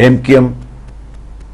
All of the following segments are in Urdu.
MKM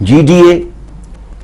GDA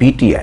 PTI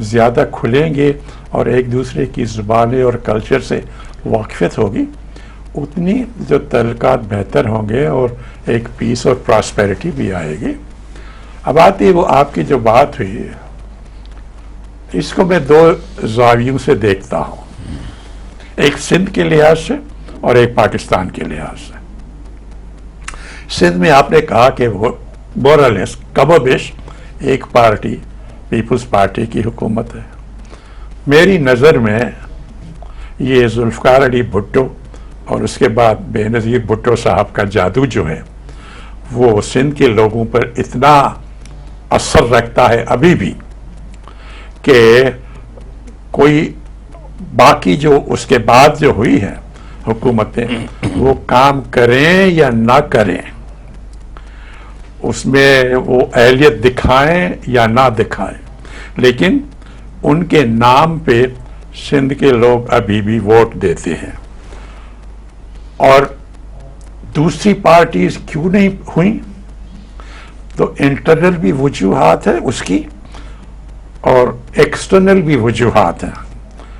زیادہ کھلیں گے اور ایک دوسرے کی زبانیں اور کلچر سے واقفیت ہوگی، اتنی جو تعلقات بہتر ہوں گے اور ایک پیس اور پراسپیرٹی بھی آئے گی۔ اب آتی ہے وہ آپ کی جو بات ہوئی ہے، اس کو میں دو زاویوں سے دیکھتا ہوں، ایک سندھ کے لحاظ سے اور ایک پاکستان کے لحاظ سے۔ سندھ میں آپ نے کہا کہ وہ مورلیس کم و بیش ایک پارٹی پیپلز پارٹی کی حکومت ہے۔ میری نظر میں یہ ذوالفقار علی بھٹو اور اس کے بعد بے نظیر بھٹو صاحب کا جادو جو ہے وہ سندھ کے لوگوں پر اتنا اثر رکھتا ہے ابھی بھی کہ کوئی باقی جو اس کے بعد جو ہوئی ہے حکومتیں وہ کام کریں یا نہ کریں، اس میں وہ اہلیت دکھائیں یا نہ دکھائیں، لیکن ان کے نام پہ سندھ کے لوگ ابھی بھی ووٹ دیتے ہیں۔ اور دوسری پارٹیز کیوں نہیں ہوئیں؟ تو انٹرنل بھی وجوہات ہے اس کی اور ایکسٹرنل بھی وجوہات ہیں۔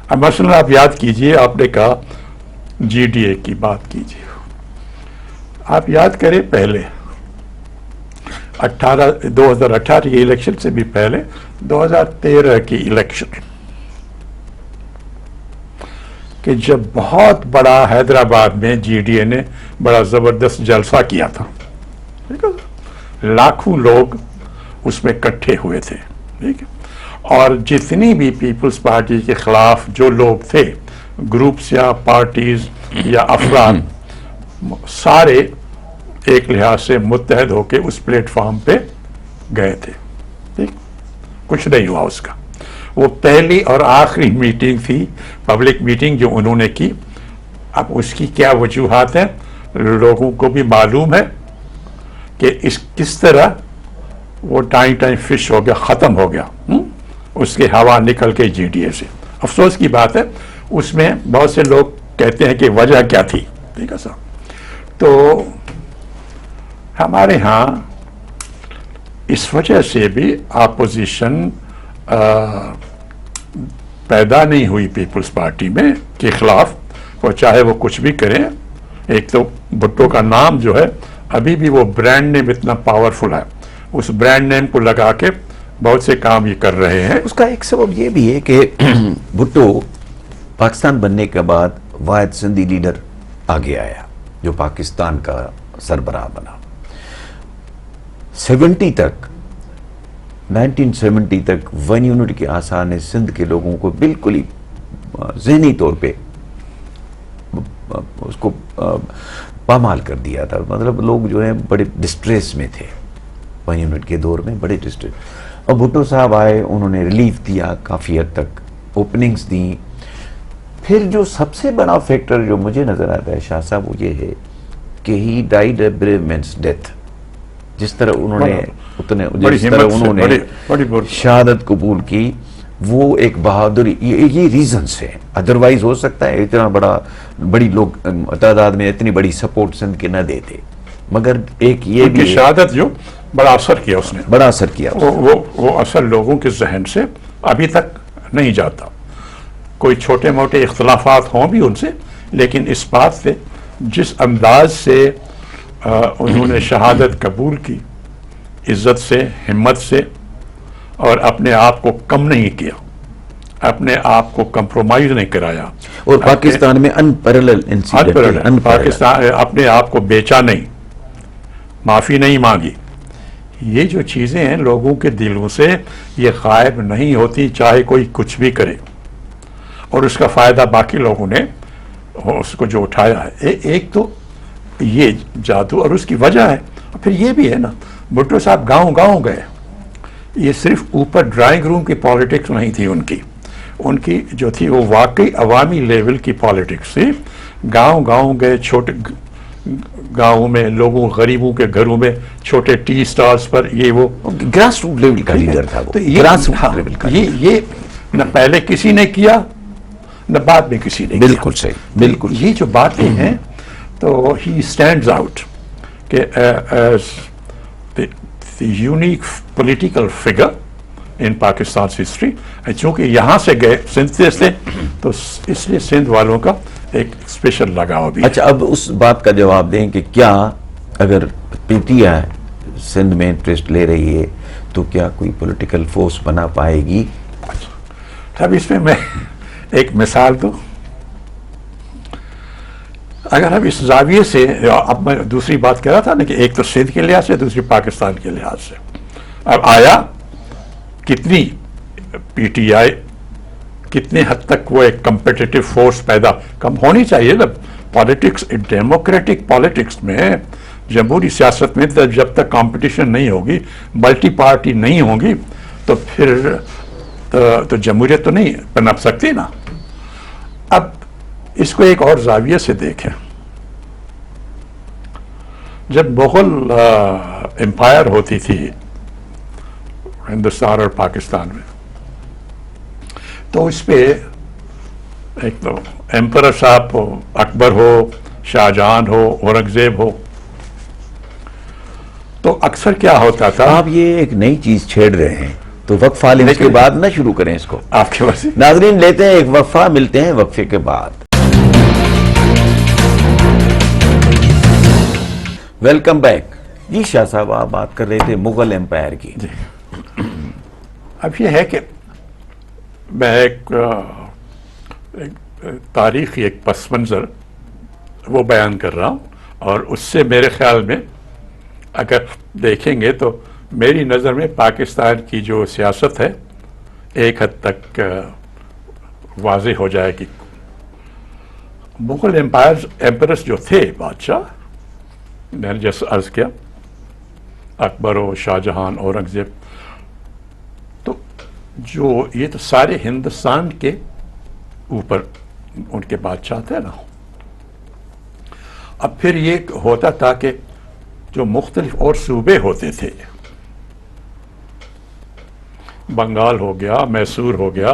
اب مثلا آپ یاد کیجئے، آپ نے کہا جی ڈی اے کی بات کیجئے، آپ یاد کریں پہلے 2018 کی الیکشن سے بھی پہلے 2013 کی الیکشن، کہ جب بہت بڑا حیدرآباد میں جی ڈی اے نے بڑا زبردست جلسہ کیا تھا، ٹھیک ہے، لاکھوں لوگ اس میں اکٹھے ہوئے تھے، ٹھیک ہے، اور جتنی بھی پیپلز پارٹی کے خلاف جو لوگ تھے، گروپس یا پارٹیز یا افراد، سارے ایک لحاظ سے متحد ہو کے اس پلیٹ فارم پہ گئے تھے، ٹھیک، کچھ نہیں ہوا اس کا۔ وہ پہلی اور آخری میٹنگ تھی، پبلک میٹنگ جو انہوں نے کی۔ اب اس کی کیا وجوہات ہیں لوگوں کو بھی معلوم ہے کہ کس طرح وہ ٹائم فش ہو گیا، ختم ہو گیا، اس کے ہوا نکل کے جی ڈی اے سے۔ افسوس کی بات ہے اس میں بہت سے لوگ کہتے ہیں کہ وجہ کیا تھی، ٹھیک ہے صاحب۔ تو ہمارے ہاں اس وجہ سے بھی اپوزیشن پیدا نہیں ہوئی پیپلز پارٹی میں کے خلاف، اور چاہے وہ کچھ بھی کریں۔ ایک تو بھٹو کا نام جو ہے ابھی بھی وہ برانڈ نیم اتنا پاورفل ہے، اس برانڈ نیم کو لگا کے بہت سے کام یہ کر رہے ہیں۔ اس کا ایک سبب یہ بھی ہے کہ بھٹو پاکستان بننے کے بعد واحد سندھی لیڈر آگے آیا جو پاکستان کا سربراہ بنا۔ 1970 تک ون یونٹ کے آثار نے سندھ کے لوگوں کو بالکل ہی ذہنی طور پہ اس کو پامال کر دیا تھا، مطلب لوگ جو ہیں بڑے ڈسٹریس میں تھے، ون یونٹ کے دور میں بڑے ڈسٹریس۔ اور بھٹو صاحب آئے، انہوں نے ریلیف دیا، کافی حد تک اوپننگز دیں۔ پھر جو سب سے بڑا فیکٹر جو مجھے نظر آتا ہے شاہ صاحب وہ یہ ہے کہ ہی ڈائیڈ اے بریو مینس ڈیتھ۔ جس طرح انہوں نے شہادت قبول کی، وہ ایک بہادری، یہ ریزنز ہیں، ادروائز ہو سکتا ہے اتنا بڑی لوگ تعداد میں اتنی بڑی سپورٹ سندھ کے نہ دیتے، مگر ایک یہ بھی شہادت جو بڑا اثر کیا اس نے، بڑا اثر کیا، وہ اثر لوگوں کے ذہن سے ابھی تک نہیں جاتا۔ کوئی چھوٹے موٹے اختلافات ہوں بھی ان سے، لیکن اس بات سے جس انداز سے انہوں نے شہادت قبول کی، عزت سے، ہمت سے، اور اپنے آپ کو کم نہیں کیا، اپنے آپ کو کمپرومائز نہیں کرایا، اور پاکستان میں پاکستان اپنے آپ کو بیچا نہیں، معافی نہیں مانگی۔ یہ جو چیزیں ہیں لوگوں کے دلوں سے یہ غائب نہیں ہوتی، چاہے کوئی کچھ بھی کرے، اور اس کا فائدہ باقی لوگوں نے اس کو جو اٹھایا ہے۔ ایک تو یہ جادو اور اس کی وجہ ہے، اور پھر یہ بھی ہے نا، بھٹو صاحب گاؤں گاؤں گئے، یہ صرف اوپر ڈرائنگ روم کی پالیٹکس نہیں تھی ان کی جو تھی وہ واقعی عوامی لیول کی پالیٹکس تھی۔ گاؤں گاؤں گئے، چھوٹے گاؤں میں لوگوں، غریبوں کے گھروں میں، چھوٹے ٹی سٹالز پر، یہ وہ گراس روٹ لیول کا لیڈر تھا، تو یہ نہ پہلے کسی نے کیا نہ بعد میں کسی نے کیا۔ بالکل صحیح، بالکل یہ جو باتیں ہیں تو ہی اسٹینڈز آؤٹ کہ as the unique political figure in Pakistan's history. چونکہ یہاں سے گئے سندھ سے تو اس لیے سندھ والوں کا ایک اسپیشل لگاؤ بھی. اچھا اب اس بات کا جواب دیں کہ کیا اگر پی ٹی آئی سندھ میں انٹرسٹ لے رہی ہے تو کیا کوئی پولیٹیکل فورس بنا پائے گی؟ اب اس میں ایک مثال دوں. اگر ہم اس زاویے سے اب میں دوسری بات کہہ رہا تھا نا کہ ایک تو سندھ کے لحاظ سے دوسری پاکستان کے لحاظ سے. اب آیا کتنی پی ٹی آئی کتنے حد تک وہ ایک کمپیٹیٹو فورس پیدا کم ہونی چاہیے نا. پالیٹکس ڈیموکریٹک پالیٹکس میں جمہوری سیاست میں جب تک کمپٹیشن نہیں ہوگی ملٹی پارٹی نہیں ہوگی تو پھر تو جمہوریت تو نہیں پنپ سکتی نا. اب اس کو ایک اور زاویے سے دیکھیں. جب مغل امپائر ہوتی تھی ہندوستان اور پاکستان میں تو اس پہ ایک تو ایمپرر صاحب ہو اکبر ہو شاہ جہان ہو اورنگزیب ہو تو اکثر کیا ہوتا تھا. آپ یہ ایک نئی چیز چھیڑ رہے ہیں تو وقفہ لینے کے بعد نہ شروع کریں اس کو. آپ کے پاس ناظرین لیتے ہیں ایک وقفہ, ملتے ہیں وقفے کے بعد. Welcome back. جی شاہ صاحب آپ بات کر رہے تھے مغل امپائر کی. جی اب یہ ہے کہ میں ایک تاریخی ایک پس منظر وہ بیان کر رہا ہوں اور اس سے میرے خیال میں اگر دیکھیں گے تو میری نظر میں پاکستان کی جو سیاست ہے ایک حد تک واضح ہو جائے گی. مغل ایمپرس جو تھے بادشاہ میں نے جیسے عرض کیا اکبر و شاہ جہان اورنگزیب تو جو یہ تو سارے ہندوستان کے اوپر ان کے بادشاہ تھے نا. اب پھر یہ ہوتا تھا کہ جو مختلف اور صوبے ہوتے تھے بنگال ہو گیا میسور ہو گیا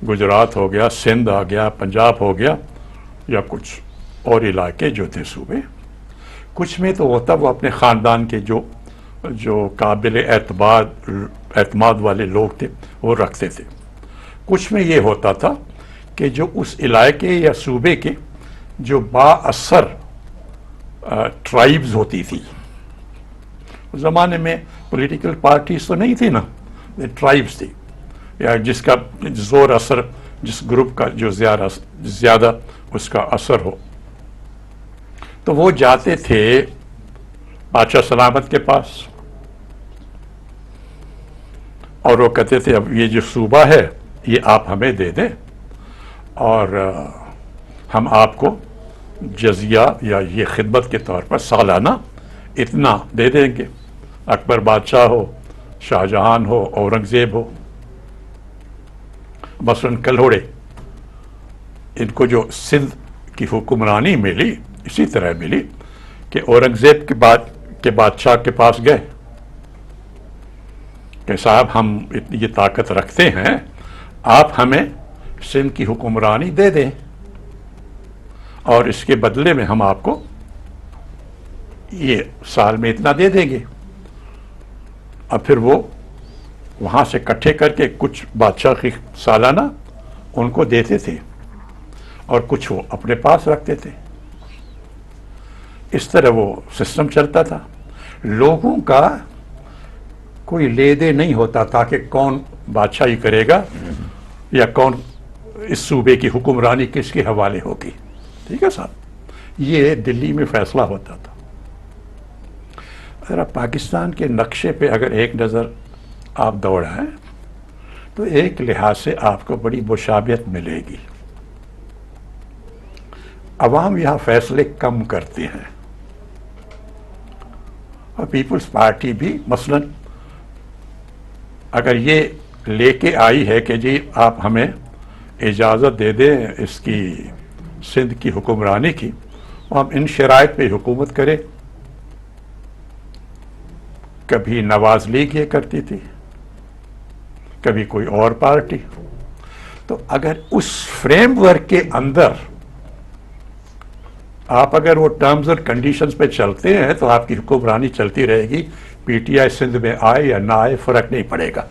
گجرات ہو گیا سندھ آ گیا پنجاب ہو گیا یا کچھ اور علاقے جو تھے صوبے کچھ میں تو ہوتا وہ اپنے خاندان کے جو قابل اعتماد والے لوگ تھے وہ رکھتے تھے. کچھ میں یہ ہوتا تھا کہ جو اس علاقے یا صوبے کے جو با اثر ٹرائبز ہوتی تھی. اس زمانے میں پولیٹیکل پارٹیز تو نہیں تھی نا, ٹرائبز تھی یا جس کا زور اثر جس گروپ کا جو زیادہ اس کا اثر ہو تو وہ جاتے تھے بادشاہ سلامت کے پاس اور وہ کہتے تھے اب یہ جو صوبہ ہے یہ آپ ہمیں دے دیں اور ہم آپ کو جزیہ یا یہ خدمت کے طور پر سالانہ اتنا دے دیں گے. اکبر بادشاہ ہو شاہ جہان ہو اورنگزیب ہو مثلاً کلہوڑے ان کو جو سندھ کی حکمرانی ملی اسی طرح ملی کہ اورنگزیب کے بادشاہ کے پاس گئے کہ صاحب ہم اتنی یہ طاقت رکھتے ہیں آپ ہمیں سندھ کی حکمرانی دے دیں اور اس کے بدلے میں ہم آپ کو یہ سال میں اتنا دے دیں گے. اب پھر وہ وہاں سے اکٹھے کر کے کچھ بادشاہ کی سالانہ ان کو دیتے تھے اور کچھ وہ اپنے پاس رکھتے تھے. اس طرح وہ سسٹم چلتا تھا. لوگوں کا کوئی لے دے نہیں ہوتا تھا کہ کون بادشاہی کرے گا یا کون اس صوبے کی حکمرانی کس کے حوالے ہوگی. ٹھیک ہے صاحب, یہ دلی میں فیصلہ ہوتا تھا. اگر آپ پاکستان کے نقشے پہ اگر ایک نظر آپ دوڑائیں تو ایک لحاظ سے آپ کو بڑی مشابہت ملے گی. عوام یہاں فیصلے کم کرتے ہیں اور پیپلز پارٹی بھی مثلاً اگر یہ لے کے آئی ہے کہ جی آپ ہمیں اجازت دے دیں اس کی سندھ کی حکمرانی کی اور ہم ان شرائط پہ حکومت کریں. کبھی نواز لیگ یہ کرتی تھی کبھی کوئی اور پارٹی. تو اگر اس فریم ورک کے اندر آپ اگر وہ ٹرمز اور کنڈیشنز پہ چلتے ہیں تو آپ کی حکمرانی چلتی رہے گی. پی ٹی آئی سندھ میں آئے یا نہ آئے فرق نہیں پڑے گا.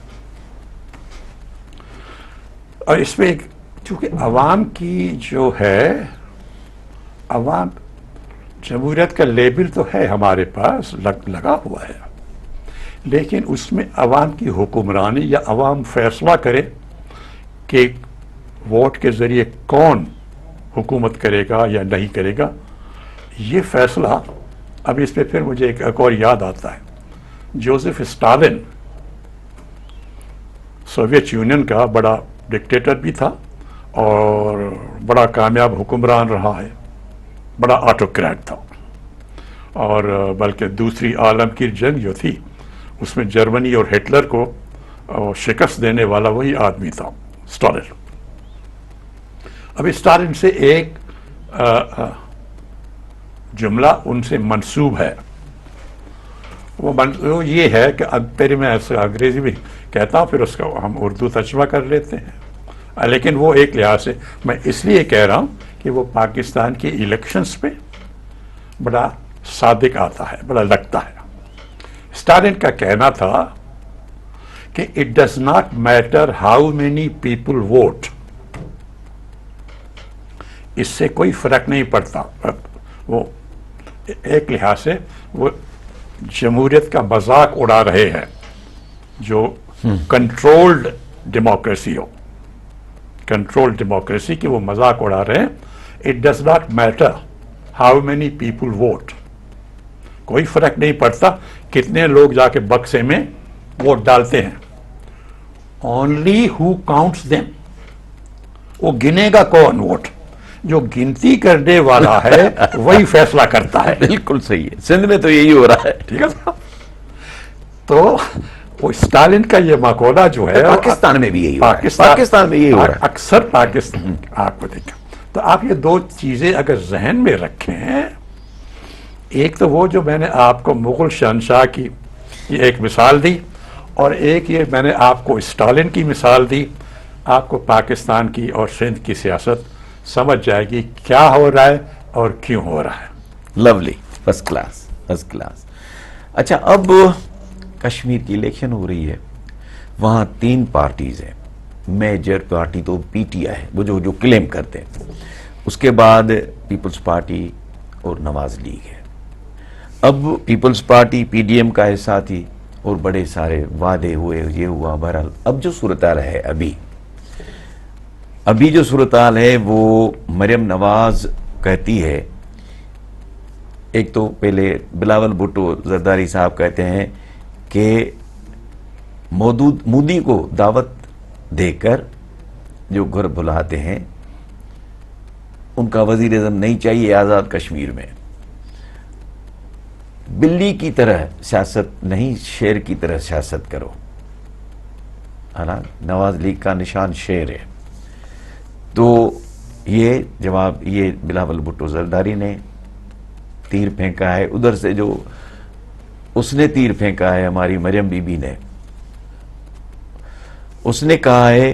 اور اس میں چونکہ عوام کی جو ہے، عوام جمہوریت کا لیبل تو ہے ہمارے پاس لگا ہوا ہے، لیکن اس میں عوام کی حکمرانی یا عوام فیصلہ کرے کہ ووٹ کے ذریعے کون حکومت کرے گا یا نہیں کرے گا، یہ فیصلہ اب اس پہ پھر مجھے ایک اور یاد آتا ہے، جوزف اسٹالن سوویت یونین کا بڑا ڈکٹیٹر بھی تھا اور بڑا کامیاب حکمران رہا ہے، بڑا آٹوکریٹ تھا، اور بلکہ دوسری عالم کی جنگ جو تھی اس میں جرمنی اور ہٹلر کو شکست دینے والا وہی آدمی تھا اسٹالن۔ اب اسٹالن سے ایک جملہ ان سے منسوب ہے، وہ یہ ہے کہ پہلے میں انگریزی بھی کہتا ہوں پھر اس کا ہم اردو ترجمہ کر لیتے ہیں، لیکن وہ ایک لحاظ سے میں اس لیے کہہ رہا ہوں کہ وہ پاکستان کے الیکشنز پہ بڑا صادق آتا ہے، بڑا لگتا ہے۔ اسٹالن کا کہنا تھا کہ it does not matter how many people vote, اس سے کوئی فرق نہیں پڑتا۔ وہ ایک لحاظ سے وہ جمہوریت کا مذاق اڑا رہے ہیں، جو کنٹرولڈ ڈیموکریسی ہو، کنٹرول ڈیموکریسی کی وہ مذاق اڑا رہے ہیں۔ It does not matter how many people vote, کوئی فرق نہیں پڑتا کتنے لوگ جا کے بکسے میں ووٹ ڈالتے ہیں، اونلی ہو کاؤنٹس دیم، وہ گنے گا کون ووٹ، جو گنتی کرنے والا ہے وہی فیصلہ کرتا ہے۔ بالکل صحیح ہے، سندھ میں تو یہی ہو رہا ہے، ٹھیک ہے نا؟ تو وہ اسٹالن کا یہ مقولہ جو ہے پاکستان میں بھی یہی ہو رہا ہے، پاکستان میں یہی ہو رہا ہے اکثر پاکستان آپ کو دیکھا تو آپ یہ دو چیزیں اگر ذہن میں رکھیں، ایک تو وہ جو میں نے آپ کو مغل شہنشاہ کی یہ ایک مثال دی، اور ایک یہ میں نے آپ کو اسٹالن کی مثال دی، آپ کو پاکستان کی اور سندھ کی سیاست سمجھ جائے گی کیا ہو رہا ہے اور کیوں ہو رہا ہے۔ Lovely, first class, first class. اچھا، اب کشمیر کی الیکشن ہو رہی ہے، وہاں 3 پارٹیز ہیں، میجر پارٹی تو پی ٹی آئی ہے، وہ جو کلیم کرتے ہیں، اس کے بعد پیپلز پارٹی اور نواز لیگ ہے۔ اب Peoples Party P D M کا حصہ تھی اور بڑے سارے وعدے ہوئے، یہ ہوا، بہرحال اب جو صورتحال ہے ابھی جو صورتحال ہے وہ مریم نواز کہتی ہے، ایک تو پہلے بلاول بھٹو زرداری صاحب کہتے ہیں کہ مودی کو دعوت دے کر جو گھر بلاتے ہیں ان کا وزیر اعظم نہیں چاہیے آزاد کشمیر میں، بلی کی طرح سیاست نہیں، شیر کی طرح سیاست کرو۔ نواز لیگ کا نشان شیر ہے۔ تو یہ جواب یہ بلاول بھٹو زرداری نے تیر پھینکا ہے، ادھر سے جو اس نے تیر پھینکا ہے ہماری مریم بی بی نے، اس نے کہا ہے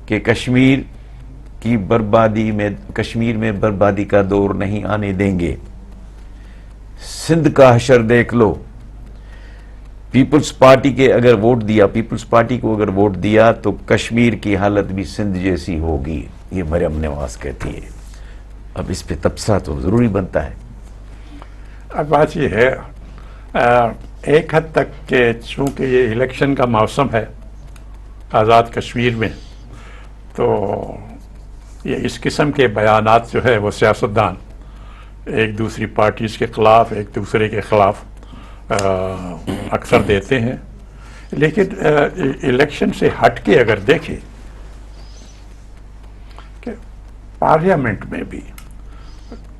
کہ کشمیر میں بربادی کا دور نہیں آنے دیں گے، سندھ کا حشر دیکھ لو، پیپلز پارٹی کے اگر ووٹ دیا، پیپلز پارٹی کو اگر ووٹ دیا تو کشمیر کی حالت بھی سندھ جیسی ہوگی، یہ مریم نواز کہتی ہے۔ اب اس پہ تبصرہ تو ضروری بنتا ہے۔ اب بات یہ ہے ایک حد تک کہ چونکہ یہ الیکشن کا موسم ہے آزاد کشمیر میں، تو یہ اس قسم کے بیانات جو ہے وہ سیاستدان ایک دوسری پارٹیز کے خلاف، ایک دوسرے کے خلاف اکثر دیتے ہیں، لیکن الیکشن سے ہٹ کے اگر دیکھیں کہ پارلیمنٹ میں بھی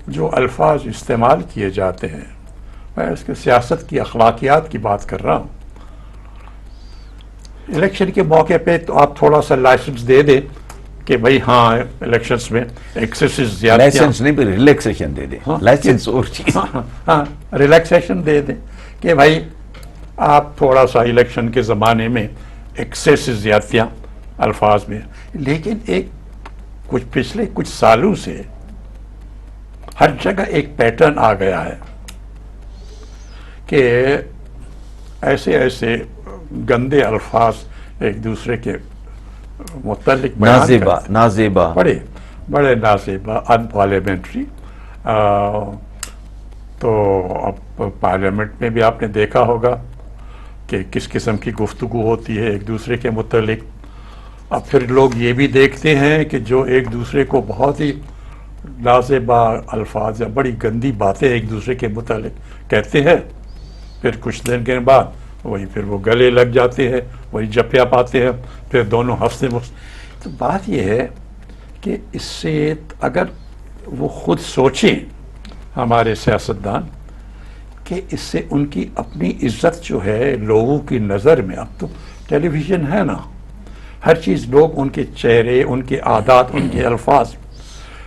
جو الفاظ استعمال کیے جاتے ہیں، میں اس کے سیاست کی اخلاقیات کی بات کر رہا ہوں۔ الیکشن کے موقع پہ تو آپ تھوڑا سا لائسنس دے دیں کہ بھائی ہاں الیکشنز میں ایکسیسز زیادہ، لائسنس نہیں پر ریلیکسیشن دے دیں، لائسنس اور چیز، ہاں ریلیکسیشن دے دیں کہ بھائی آپ تھوڑا سا الیکشن کے زمانے میں ایکسیسز زیادتیاں الفاظ میں، لیکن پچھلے کچھ سالوں سے ہر جگہ ایک پیٹرن آ گیا ہے کہ ایسے گندے الفاظ ایک دوسرے کے متعلق بیان نازیبا کرتے نازیبا بڑے نازیبا ان پارلیمنٹری. تو اب پارلیمنٹ میں بھی آپ نے دیکھا ہوگا کہ کس قسم کی گفتگو ہوتی ہے ایک دوسرے کے متعلق. اب پھر لوگ یہ بھی دیکھتے ہیں کہ جو ایک دوسرے کو بہت ہی نازیبا الفاظ یا بڑی گندی باتیں ایک دوسرے کے متعلق کہتے ہیں، پھر کچھ دن کے بعد وہی پھر وہ گلے لگ جاتے ہیں، وہی جپیا پاتے ہیں، پھر دونوں ہنستے. تو بات یہ ہے کہ اس سے اگر وہ خود سوچیں ہمارے سیاستدان کہ اس سے ان کی اپنی عزت جو ہے لوگوں کی نظر میں، اب تو ٹیلی ویژن ہے نا، ہر چیز لوگ ان کے چہرے، ان کے عادات، ان کے الفاظ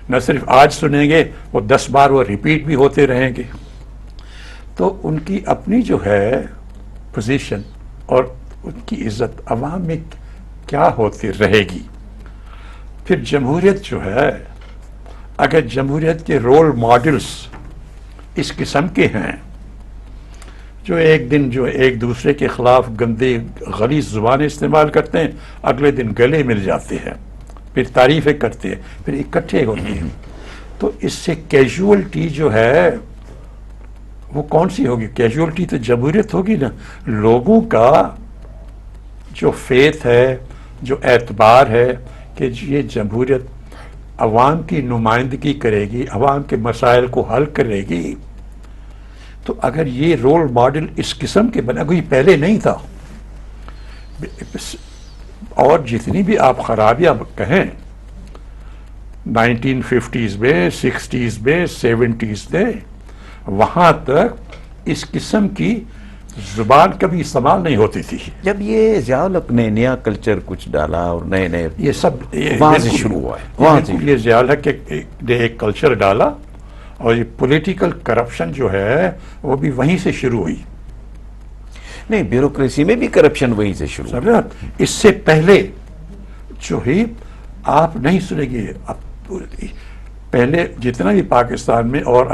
نہ صرف آج سنیں گے، وہ 10 بار وہ ریپیٹ بھی ہوتے رہیں گے. تو ان کی اپنی جو ہے پوزیشن اور ان کی عزت عوام میں کیا ہوتی رہے گی. پھر جمہوریت جو ہے، اگر جمہوریت کے رول ماڈلز اس قسم کے ہیں جو ایک دن جو ایک دوسرے کے خلاف گندے غلیظ زبانیں استعمال کرتے ہیں، اگلے دن گلے مل جاتے ہیں، پھر تعریفیں کرتے ہیں، پھر اکٹھے ہوتے ہیں، تو اس سے کیجولٹی جو ہے وہ کون سی ہوگی؟ کیجولٹی تو جمہوریت ہوگی نا. لوگوں کا جو فیتھ ہے، جو اعتبار ہے کہ یہ جمہوریت عوام کی نمائندگی کرے گی، عوام کے مسائل کو حل کرے گی، تو اگر یہ رول ماڈل اس قسم کے بنا، کوئی پہلے نہیں تھا. اور جتنی بھی آپ خرابیاں کہیں 1950s میں، 60s میں، 70s میں، وہاں تک اس قسم کی زبان کبھی استعمال نہیں ہوتی تھی. جب یہ ضیاء-ال-حق نے نیا کلچر کچھ ڈالا اور نئے یہ سب وہاں سے شروع ہوا ہے. وہاں سے یہ ضیاء-ال-حق نے ایک کلچر ڈالا، اور یہ پولیٹیکل کرپشن جو ہے وہ بھی وہیں سے شروع ہوئی. نہیں، بیوروکریسی میں بھی کرپشن وہیں سے شروع ہوا. سمجھا؟ اس سے پہلے جو ہی آپ نہیں سنیں گے. پہلے جتنا بھی پاکستان میں اور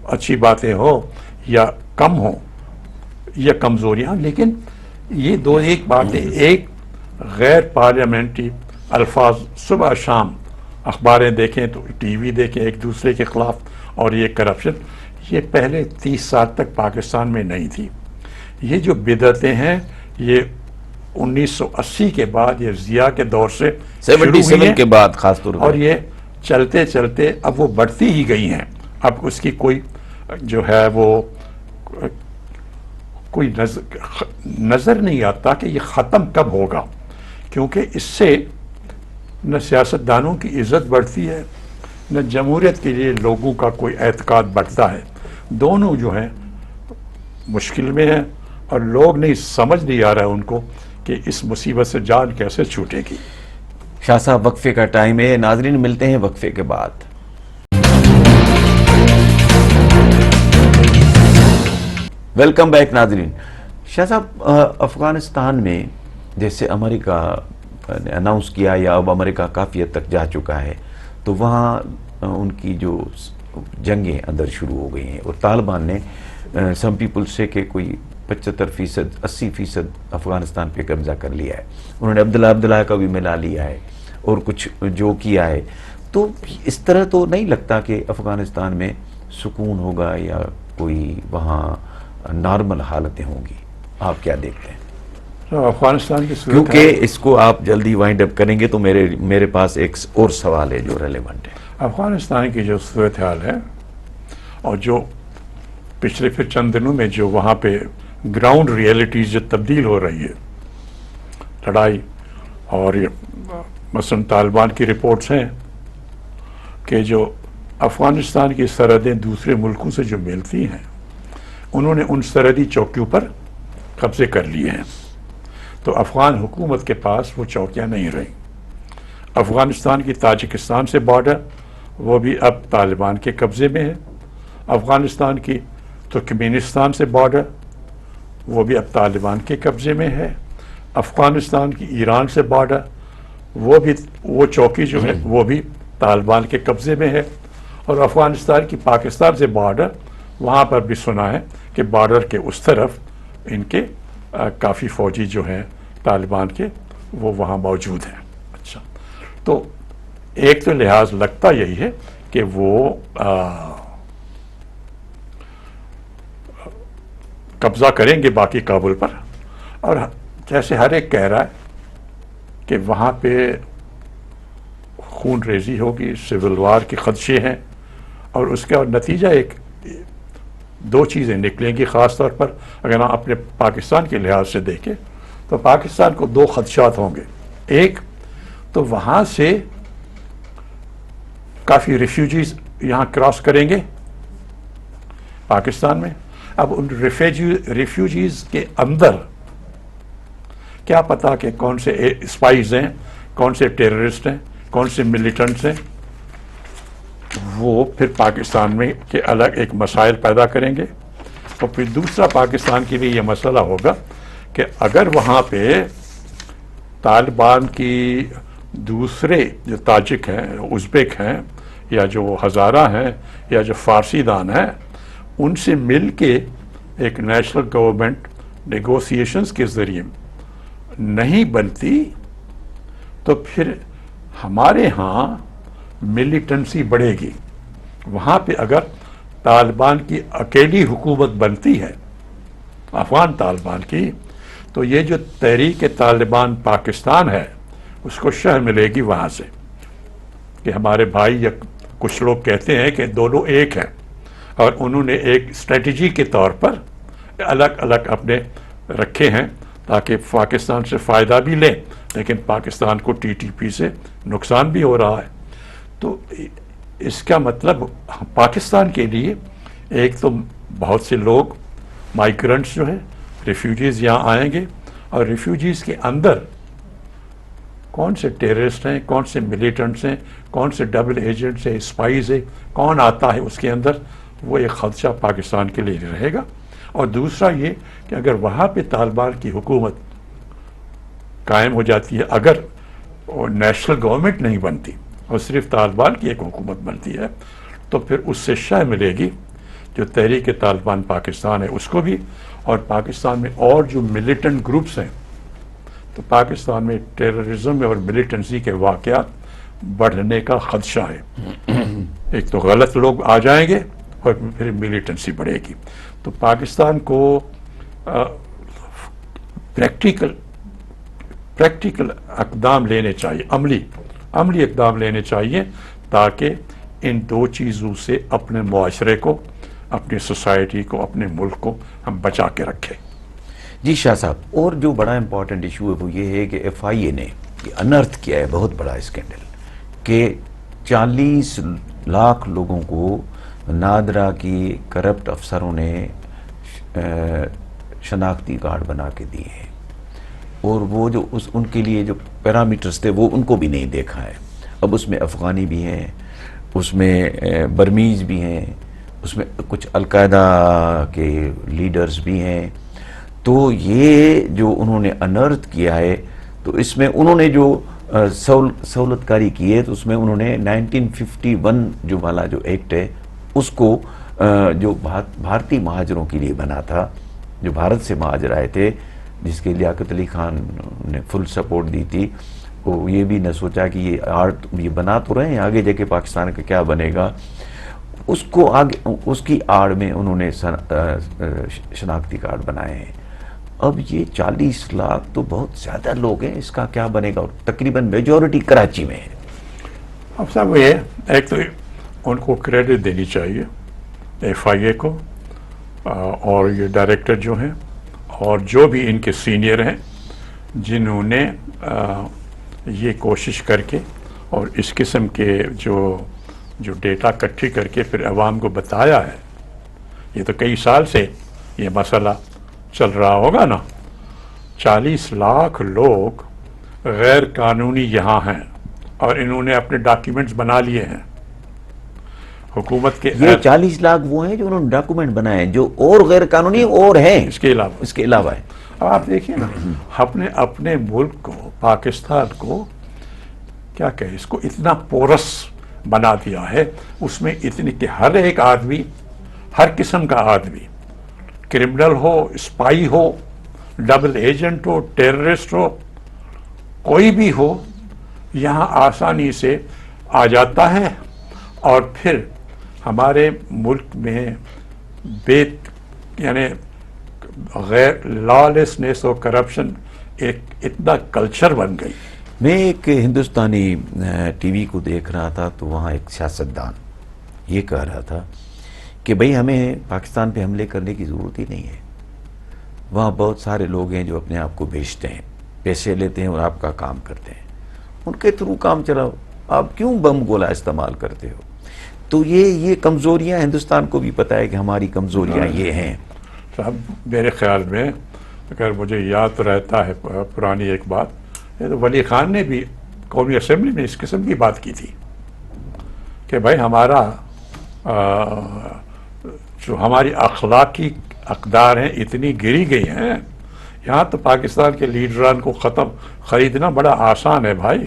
اچھی باتیں ہوں یا کم ہوں یا کمزوریاں، لیکن یہ دو ایک باتیں، ایک غیر پارلیمنٹری الفاظ صبح شام اخباریں دیکھیں تو ٹی وی دیکھیں ایک دوسرے کے خلاف، اور یہ کرپشن، یہ پہلے 30 سال تک پاکستان میں نہیں تھی. یہ جو بدعتیں ہیں یہ 1980 کے بعد، یہ ضیاء کے دور سے شروع ہوئی 77 ہیں، کے بعد خاص طور اور پر. یہ چلتے چلتے اب وہ بڑھتی ہی گئی ہیں. اب اس کی کوئی جو ہے وہ کوئی نظر نہیں آتا کہ یہ ختم کب ہوگا، کیونکہ اس سے نہ سیاستدانوں کی عزت بڑھتی ہے، نہ جمہوریت کے لیے لوگوں کا کوئی اعتقاد بڑھتا ہے. دونوں جو ہیں مشکل میں ہیں، اور لوگ نہیں سمجھ نہیں آ رہا ہے ان کو کہ اس مصیبت سے جان کیسے چھوٹے گی. شاہ صاحب وقفے کا ٹائم ہے. ناظرین ملتے ہیں وقفے کے بعد. ویلکم بیک ناظرین. شاہ صاحب، افغانستان میں جیسے امریکہ نے اناؤنس کیا یا اب امریکہ کافی حد تک جا چکا ہے، تو وہاں ان کی جو جنگیں اندر شروع ہو گئی ہیں، اور طالبان نے سم پیپل سے کہ کوئی 75%، 80% افغانستان پہ قبضہ کر لیا ہے. انہوں نے عبداللہ کا بھی ملا لیا ہے اور کچھ جو کیا ہے. تو اس طرح تو نہیں لگتا کہ افغانستان میں سکون ہوگا یا کوئی وہاں نارمل حالتیں ہوں گی. آپ کیا دیکھتے ہیں؟ افغانستان کی صورت کیونکہ اس کو آپ جلدی وائنڈ اپ کریں گے تو میرے پاس ایک اور سوال ہے جو ریلیونٹ ہے. افغانستان کی جو صورتحال ہے، اور جو پچھلے پھر چند دنوں میں جو وہاں پہ گراؤنڈ ریئلٹیز جو تبدیل ہو رہی ہے، لڑائی، اور مثلا طالبان کی رپورٹس ہیں کہ جو افغانستان کی سرحدیں دوسرے ملکوں سے جو ملتی ہیں، انہوں نے ان سرحدی چوکیوں پر قبضے کر لیے ہیں. تو افغان حکومت کے پاس وہ چوکیاں نہیں رہیں. افغانستان کی تاجکستان سے بارڈر، وہ بھی اب طالبان کے قبضے میں ہے. افغانستان کی ترکمینستان سے بارڈر، وہ بھی اب طالبان کے قبضے میں ہے. افغانستان کی ایران سے بارڈر، وہ چوکی جو ہے وہ بھی طالبان کے قبضے میں ہے. اور افغانستان کی پاکستان سے بارڈر، وہاں پر بھی سنا ہے کہ بارڈر کے اس طرف ان کے کافی فوجی جو ہیں طالبان کے وہ وہاں موجود ہیں. اچھا، تو ایک تو لحاظ لگتا یہی ہے کہ وہ قبضہ کریں گے باقی کابل پر، اور جیسے ہر ایک کہہ رہا ہے کہ وہاں پہ خون ریزی ہوگی، سول وار کے خدشے ہیں، اور اس کا نتیجہ دو چیزیں نکلیں گی. خاص طور پر اگر ہم اپنے پاکستان کے لحاظ سے دیکھیں تو پاکستان کو دو خدشات ہوں گے. ایک تو وہاں سے کافی ریفیوجیز یہاں کراس کریں گے پاکستان میں. اب ان ریفیوجیز کے اندر کیا پتا کہ کون سے اسپائز ہیں، کون سے ٹیررسٹ ہیں، کون سے ملیٹنٹس ہیں. وہ پھر پاکستان میں کے الگ ایک مسائل پیدا کریں گے. اور پھر دوسرا پاکستان کے لیے یہ مسئلہ ہوگا کہ اگر وہاں پہ طالبان کی دوسرے جو تاجک ہیں، ازبیک ہیں، یا جو ہزارہ ہیں، یا جو فارسی دان ہیں، ان سے مل کے ایک نیشنل گورنمنٹ نیگوسیشنز کے ذریعے نہیں بنتی، تو پھر ہمارے ہاں ملیٹنسی بڑھے گی. وہاں پہ اگر طالبان کی اکیلی حکومت بنتی ہے، افغان طالبان کی، تو یہ جو تحریک طالبان پاکستان ہے اس کو شہ ملے گی وہاں سے کہ ہمارے بھائی، یا کچھ لوگ کہتے ہیں کہ دونوں ایک ہیں، اور انہوں نے ایک اسٹریٹجی کے طور پر الگ الگ اپنے رکھے ہیں تاکہ پاکستان سے فائدہ بھی لیں، لیکن پاکستان کو ٹی ٹی پی سے نقصان بھی ہو رہا ہے. تو اس کا مطلب پاکستان کے لیے ایک تو بہت سے لوگ مائیگرنٹس جو ہیں، ریفیوجیز یہاں آئیں گے، اور ریفیوجیز کے اندر کون سے ٹیررسٹ ہیں، کون سے ملیٹنٹس ہیں، کون سے ڈبل ایجنٹس ہیں، اسپائز ہیں، کون آتا ہے اس کے اندر، وہ ایک خدشہ پاکستان کے لیے رہے گا. اور دوسرا یہ کہ اگر وہاں پہ طالبان کی حکومت قائم ہو جاتی ہے، اگر نیشنل گورنمنٹ نہیں بنتی اور صرف طالبان کی ایک حکومت بنتی ہے، تو پھر اس سے شہ ملے گی جو تحریک طالبان پاکستان ہے اس کو بھی، اور پاکستان میں اور جو ملیٹنٹ گروپس ہیں. تو پاکستان میں ٹیررزم اور ملیٹنسی کے واقعات بڑھنے کا خدشہ ہے. ایک تو غلط لوگ آ جائیں گے اور پھر ملیٹنسی بڑھے گی. تو پاکستان کو پریکٹیکل اقدام لینے چاہیے، عملی اقدام لینے چاہیے، تاکہ ان دو چیزوں سے اپنے معاشرے کو، اپنی سوسائٹی کو، اپنے ملک کو ہم بچا کے رکھیں. جی شاہ صاحب، اور جو بڑا امپورٹنٹ ایشو ہے وہ یہ ہے کہ ایف آئی اے نے یہ انرتھ کیا ہے بہت بڑا اسکینڈل کہ 40 لاکھ لوگوں کو نادرا کی کرپٹ افسروں نے شناختی کارڈ بنا کے دیے ہیں، اور وہ جو ان کے لیے جو پیرامیٹرز تھے وہ ان کو بھی نہیں دیکھا ہے. اب اس میں افغانی بھی ہیں، اس میں برمیز بھی ہیں، اس میں کچھ القاعدہ کے لیڈرز بھی ہیں. تو یہ جو انہوں نے انرتھ کیا ہے، تو اس میں انہوں نے جو سہولت کاری کی ہے، تو اس میں انہوں نے 1951 جو والا جو ایکٹ ہے اس کو جو بھارتی مہاجروں کے لیے بنا تھا، جو بھارت سے مہاجر آئے تھے، جس کے لیاقت علی خان نے فل سپورٹ دی تھی، وہ یہ بھی نہ سوچا کہ یہ بنا تو رہے ہیں، آگے جا کے پاکستان کا کیا بنے گا، اس کو آگے اس کی آڑ میں انہوں نے شناختی کارڈ بنائے ہیں. اب یہ 40 لاکھ تو بہت زیادہ لوگ ہیں، اس کا کیا بنے گا؟ اور تقریباً میجورٹی کراچی میں ہے. اب صاحب یہ ایک تو ان کو کریڈٹ دینی چاہیے ایف آئی اے کو، اور یہ ڈائریکٹر جو ہیں اور جو بھی ان کے سینئر ہیں جنہوں نے یہ کوشش کر کے اور اس قسم کے جو ڈیٹا اکٹھی کر کے پھر عوام کو بتایا ہے. یہ تو کئی سال سے یہ مسئلہ چل رہا ہوگا نا. 40 لاکھ لوگ غیر قانونی یہاں ہیں اور انہوں نے اپنے ڈاکیومنٹس بنا لیے ہیں حکومت کے. یہ 40 لاکھ وہ ہیں جو انہوں نے ڈاکومنٹ بنائے ہیں جو اور غیر قانونی اور ہیں اس کے علاوہ ہے. اب آپ دیکھیے نا، اپنے ملک کو، پاکستان کو کیا کہیں، اس کو اتنا پورس بنا دیا ہے، اس میں اتنی کہ ہر ایک آدمی، ہر قسم کا آدمی، criminal who, spy who, double agent who, terrorist ہو، کوئی بھی ہو یہاں آسانی سے آ جاتا ہے اور پھر ہمارے ملک میں یعنی غیر لالیسنس اور کرپشن ایک اتنا کلچر بن گئی. میں ایک ہندوستانی ٹی وی کو دیکھ رہا تھا تو وہاں ایک سیاستدان یہ کہہ رہا تھا کہ بھئی ہمیں پاکستان پہ حملے کرنے کی ضرورت ہی نہیں ہے. وہاں بہت سارے لوگ ہیں جو اپنے آپ کو بیچتے ہیں, پیسے لیتے ہیں اور آپ کا کام کرتے ہیں, ان کے تھرو کام چلاؤ, آپ کیوں بم گولا استعمال کرتے ہو؟ تو یہ کمزوریاں ہندوستان کو بھی پتہ ہے کہ ہماری کمزوریاں یہ ہیں. صاحب میرے خیال میں اگر مجھے یاد رہتا ہے پرانی ایک بات, تو ولی خان نے بھی قومی اسمبلی میں اس قسم کی بات کی تھی کہ بھائی ہمارا جو ہماری اخلاقی اقدار ہیں اتنی گری گئی ہیں, یہاں تو پاکستان کے لیڈران کو خریدنا بڑا آسان ہے بھائی.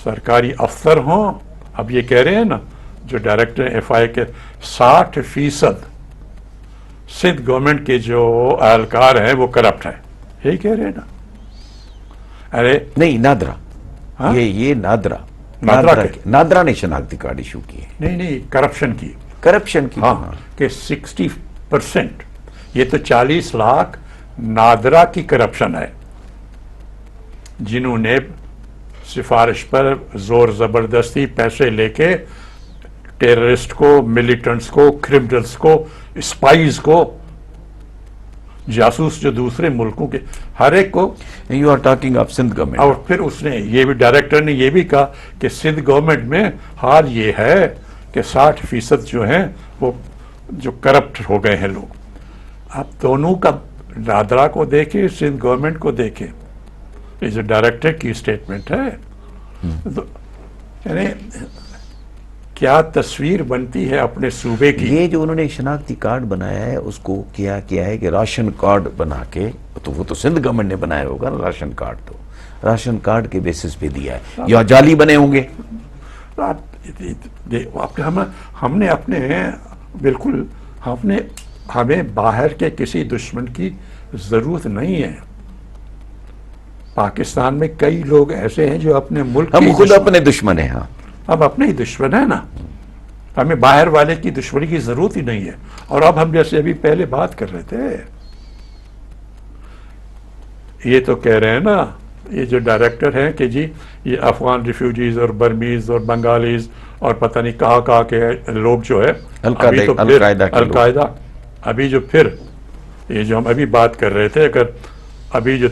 سرکاری افسر ہوں, اب یہ کہہ رہے ہیں نا جو ڈائریکٹر ایف آئی کے 60% سندھ گورنمنٹ کے جو اہلکار ہیں وہ کرپٹ ہیں, یہی کہہ رہے ہیں نا. ارے نہیں, نادرا, ہاں؟ یہ نادرا نادرا نے شناختی کارڈ ایشو کیے. نہیں کرپشن کی, کرپشن کی. ہاں کہ 60%, یہ تو 40 لاکھ نادرا کی کرپشن ہے, جنہوں نے سفارش پر زور زبردستی پیسے لے کے ٹیررسٹ کو, ملیٹنٹس کو, کرمنلز کو, اسپائز کو, جاسوس جو دوسرے ملکوں کے ہر ایک کو. You are talking of Sindh government. اور پھر اس نے یہ بھی, ڈائریکٹر نے یہ بھی کہا کہ سندھ گورنمنٹ میں حال یہ ہے کہ 60% جو ہیں وہ جو کرپٹ ہو گئے ہیں لوگ. آپ دونوں کا, نادرا کو دیکھیں, سندھ گورنمنٹ کو دیکھیں, یہ جو ڈائریکٹر کی اسٹیٹمنٹ ہے, تو یعنی کیا تصویر بنتی ہے اپنے صوبے کی. یہ جو انہوں نے شناختی کارڈ بنایا ہے اس کو کیا ہے کہ راشن کارڈ بنا کے, تو وہ تو سندھ گورنمنٹ نے بنایا ہوگا نا راشن کارڈ, تو راشن کارڈ کے بیسس پہ دیا ہے, یا جعلی بنے ہوں گے. ہم نے اپنے بالکل ہمیں باہر کے کسی دشمن کی ضرورت نہیں ہے. پاکستان میں کئی لوگ ایسے ہیں جو اپنے ملک ہم خود اپنے دشمن ہیں. ہاں, اب اپنے ہی دشمن ہے نا, ہمیں باہر والے کی دشمنی کی ضرورت ہی نہیں ہے. اور اب ہم جیسے ابھی پہلے بات کر رہے تھے, یہ تو کہہ رہے ہیں نا یہ جو ڈائریکٹر ہیں کہ جی یہ افغان ریفیوجیز اور برمیز اور بنگالیز اور پتہ نہیں کہاں کے لوگ جو ہے القاعدہ, ابھی جو پھر یہ جو ہم ابھی بات کر رہے تھے, اگر ابھی جو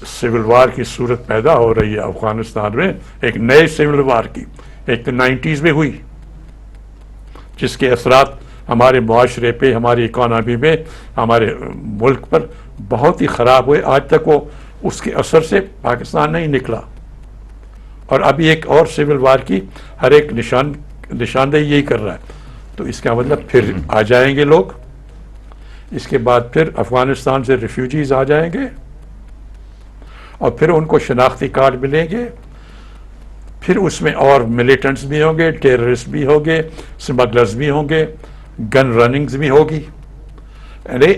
سول وار کی صورت پیدا ہو رہی ہے افغانستان میں, ایک نئے سول وار کی, ایک تو 90s میں ہوئی جس کے اثرات ہمارے معاشرے پہ, ہماری اکانومی میں, ہمارے ملک پر بہت ہی خراب ہوئے. آج تک وہ اس کے اثر سے پاکستان نہیں نکلا. اور ابھی ایک اور سول وار کی ہر ایک نشاندہی یہی کر رہا ہے. تو اس کا مطلب پھر آ جائیں گے لوگ, اس کے بعد پھر افغانستان سے ریفیوجیز آ جائیں گے, اور پھر ان کو شناختی کارڈ ملیں گے. پھر اس میں اور ملیٹنٹس بھی ہوں گے, ٹیررسٹ بھی ہوں گے, سمگلرز بھی ہوں گے, گن رننگز بھی ہوگی. ارے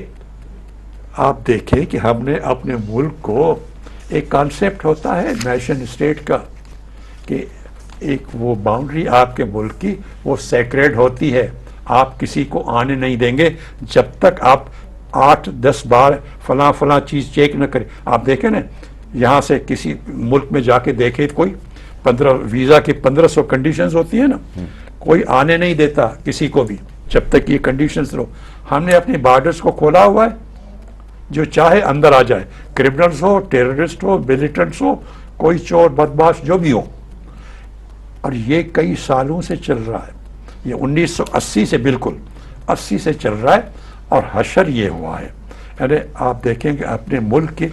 آپ دیکھیں کہ ہم نے اپنے ملک کو, ایک کانسیپٹ ہوتا ہے نیشن اسٹیٹ کا کہ ایک وہ باؤنڈری آپ کے ملک کی وہ سیکریڈ ہوتی ہے, آپ کسی کو آنے نہیں دیں گے جب تک آپ 8-10 بار فلاں چیز چیک نہ کریں. آپ دیکھیں نا, یہاں سے کسی ملک میں جا کے دیکھے کوئی 15 ویزا کی 1500 کنڈیشنز ہوتی ہیں نا, کوئی آنے نہیں دیتا کسی کو بھی جب تک یہ کنڈیشنز رہو. ہم نے اپنی بارڈرز کو کھولا ہوا ہے, جو چاہے اندر آ جائے, کرمنلز ہو, ٹیررسٹ ہو, ملیٹنٹس ہو, کوئی چور بدماش جو بھی ہو. اور یہ کئی سالوں سے چل رہا ہے, یہ 1980 سے, بالکل 80 سے چل رہا ہے. اور حشر یہ ہوا ہے. یعنی آپ دیکھیں کہ اپنے ملک کے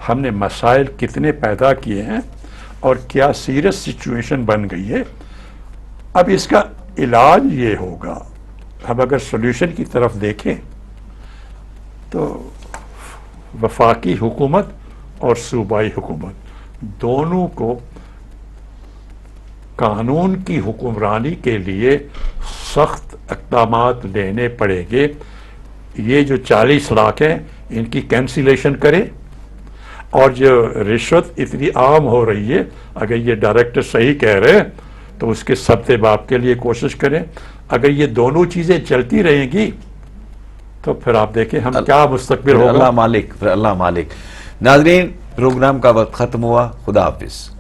ہم نے مسائل کتنے پیدا کیے ہیں اور کیا سیریس سچویشن بن گئی ہے. اب اس کا علاج یہ ہوگا, ہم اگر سولوشن کی طرف دیکھیں تو وفاقی حکومت اور صوبائی حکومت دونوں کو قانون کی حکمرانی کے لیے سخت اقدامات لینے پڑیں گے. یہ جو 40 لاکھ ہیں ان کی کینسلیشن کرے. اور جو رشوت اتنی عام ہو رہی ہے، اگر یہ ڈائریکٹر صحیح کہہ رہے ہیں تو اس کے سبتے باپ کے لیے کوشش کریں. اگر یہ دونوں چیزیں چلتی رہیں گی تو پھر آپ دیکھیں ہم کیا مستقبل ہوگا. اللہ مالک. ناظرین، پروگرام کا وقت ختم ہوا. خدا حافظ.